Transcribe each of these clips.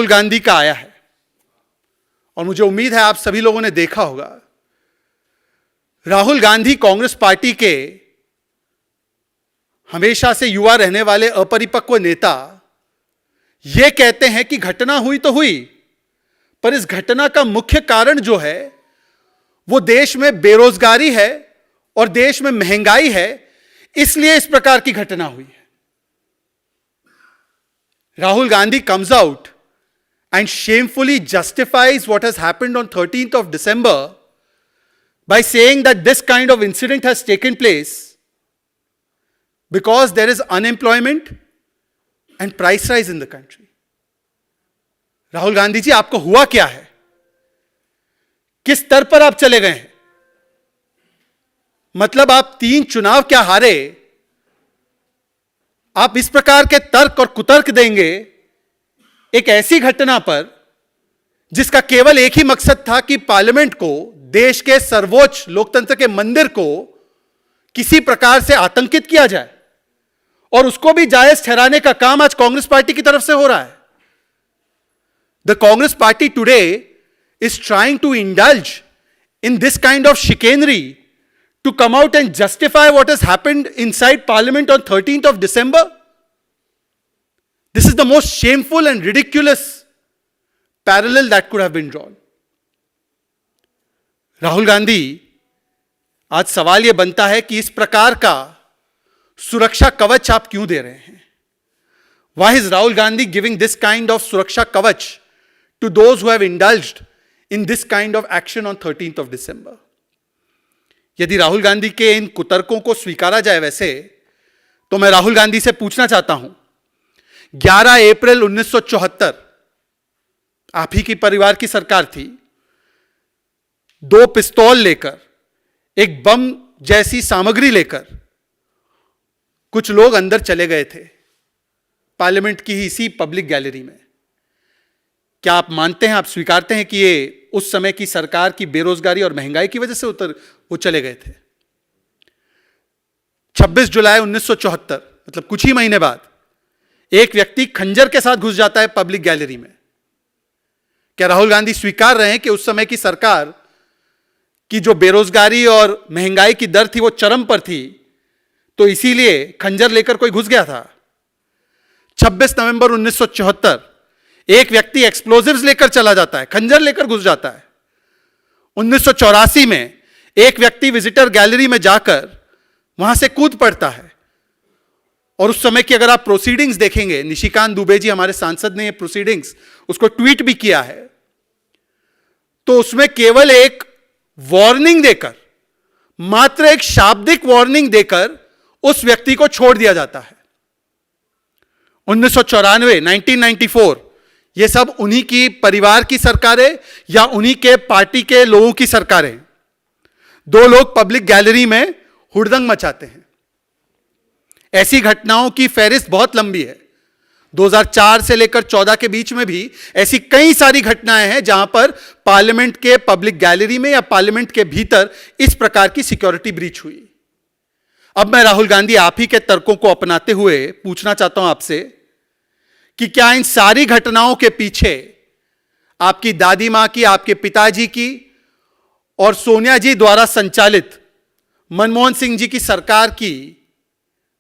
राहुल गांधी का आया है और मुझे उम्मीद है आप सभी लोगों ने देखा होगा। राहुल गांधी कांग्रेस पार्टी के हमेशा से युवा रहने वाले अपरिपक्व नेता यह कहते हैं कि घटना हुई तो हुई, पर इस घटना का मुख्य कारण जो है वो देश में बेरोजगारी है और देश में महंगाई है, इसलिए इस प्रकार की घटना हुई है। Rahul Gandhi comes out and shamefully justifies what has happened on 13th of December by saying that this kind of incident has taken place because there is unemployment and price rise in the country. Rahul Gandhi ji, आपको हुआ क्या है? किस स्तर पर आप चले गए हैं? मतलब आप 3 चुनाव क्या हारे, आप इस प्रकार के तर्क और कुतर्क देंगे एक ऐसी घटना पर जिसका केवल एक ही मकसद था कि पार्लियामेंट को, देश के सर्वोच्च लोकतंत्र के मंदिर को किसी प्रकार से आतंकित किया जाए, और उसको भी जायज ठहराने का काम आज कांग्रेस पार्टी की तरफ से हो रहा है। The Congress party today is trying to indulge in this kind of chicanery to come out and justify what has happened inside Parliament on 13th of December. This is the most shameful and ridiculous parallel that could have been drawn. Rahul Gandhi, आज सवाल यह बनता है कि इस प्रकार का सुरक्षा कवच आप क्यों दे रहे हैं? Why is Rahul Gandhi giving this kind of सुरक्षा कवच to those who have indulged in this kind of action on 13th of December? यदि राहुल गांधी के इन कुतर्कों को स्वीकारा जाए वैसे, तो मैं राहुल गांधी से पूछना चाहता हूं, 11 अप्रैल 1974 आप ही की परिवार की सरकार थी। 2 पिस्तौल लेकर, एक बम जैसी सामग्री लेकर कुछ लोग अंदर चले गए थे पार्लियामेंट की ही इसी पब्लिक गैलरी में। क्या आप मानते हैं, आप स्वीकारते हैं कि ये उस समय की सरकार की बेरोजगारी और महंगाई की वजह से वो चले गए थे? 26 जुलाई 1974, मतलब कुछ ही महीने बाद, एक व्यक्ति खंजर के साथ घुस जाता है पब्लिक गैलरी में। क्या राहुल गांधी स्वीकार रहे हैं कि उस समय की सरकार की जो बेरोजगारी और महंगाई की दर थी वो चरम पर थी, तो इसीलिए खंजर लेकर कोई घुस गया था? 26 नवंबर 1974 एक व्यक्ति एक्सप्लोजिव्स लेकर चला जाता है, खंजर लेकर घुस जाता है। 1984 में एक व्यक्ति विजिटर गैलरी में जाकर वहां से कूद पड़ता है, और उस समय की अगर आप प्रोसीडिंग्स देखेंगे, निशिकांत दुबे जी हमारे सांसद ने ये प्रोसीडिंग्स उसको ट्वीट भी किया है, तो उसमें केवल एक वार्निंग देकर, मात्र एक शाब्दिक वार्निंग देकर उस व्यक्ति को छोड़ दिया जाता है। 1994, 1994 ये सब उन्हीं की परिवार की सरकारें या उन्हीं के पार्टी के लोगों की सरकारें। 2 लोग पब्लिक गैलरी में हुड़दंग मचाते हैं। ऐसी घटनाओं की फहरिस्त बहुत लंबी है। 2004 से लेकर 14 के बीच में भी ऐसी कई सारी घटनाएं हैं जहां पर पार्लियामेंट के पब्लिक गैलरी में या पार्लियामेंट के भीतर इस प्रकार की सिक्योरिटी ब्रीच हुई। अब मैं राहुल गांधी, आप ही के तर्कों को अपनाते हुए पूछना चाहता हूं आपसे कि क्या इन सारी घटनाओं के पीछे आपकी दादी मां की, आपके पिताजी की और सोनिया जी द्वारा संचालित मनमोहन सिंह जी की सरकार की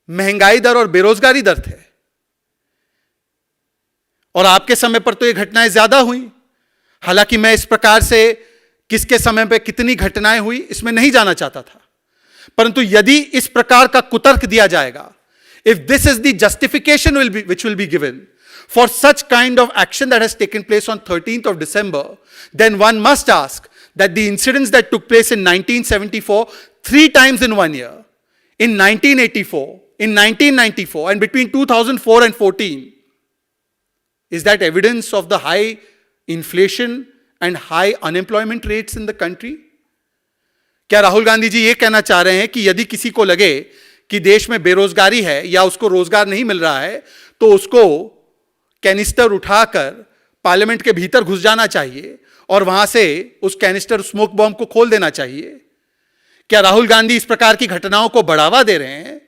महंगाई दर और बेरोजगारी दर थे? और आपके समय पर तो ये घटनाएं ज्यादा हुई। हालांकि मैं इस प्रकार से किसके समय पर कितनी घटनाएं हुई इसमें नहीं जाना चाहता था, परंतु यदि इस प्रकार का कुतर्क दिया जाएगा, if this is the justification which will be given for such kind of action that has taken place on 13th of December, then one must ask that the incidents that took place in 1974 3 times in 1 year, in 1984, in 1994, and between 2004 and 14, is that evidence of the high inflation and high unemployment rates in the country? क्या राहुल गांधी जी ये कहना चाह रहे हैं कि यदि किसी को लगे कि देश में बेरोजगारी है या उसको रोजगार नहीं मिल रहा है, तो उसको कैनिस्टर उठाकर पार्लियामेंट के भीतर घुस जाना चाहिए और वहां से उस कैनिस्टर स्मोक बॉम्ब को खोल देना चाहिए? क्या राहुल गांधी इस प्रकार की घटनाओं को बढ़ावा दे रहे हैं?